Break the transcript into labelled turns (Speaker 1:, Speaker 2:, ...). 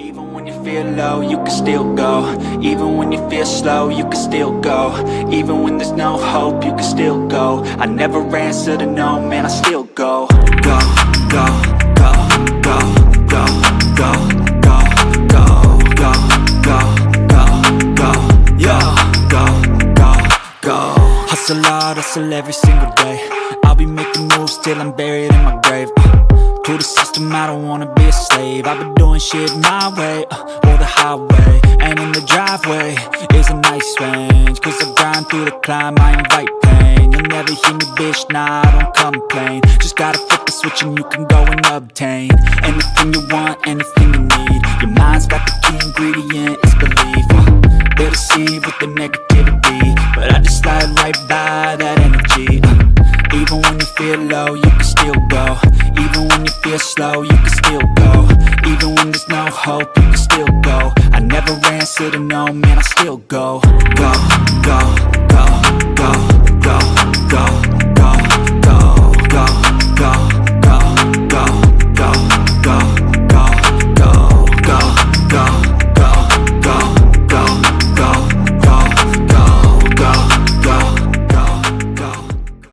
Speaker 1: Even when you feel low, you can still go. Even when you feel slow, you can still go. Even when there's no hope, you can still go. I never answer to no, man, I still go. Go, go, go, go, go, go, go, go, go, go, go, go, yo, go, go, go. Hustle hard, hustle every single day. I'll be making moves till I'm buried in my grave. To the system, I don't wanna be a slave. I've been doing shit my way, or the highway. And in the driveway is a nice range. Cause I grind through the climb, I invite pain. You'll never hear me, bitch, nah, I don't complain. Just gotta flip the switch and you can go and obtain anything you want, anything you need. Your mind's got the key ingredient, it's belief. They'll deceive with the negativity, but I just slide right by that energy. Even when you feel low, you can still go. Even when you feel slow, you can still go. Even when there's no hope, you can still go. I never answer to no, man, I still go. Go, go,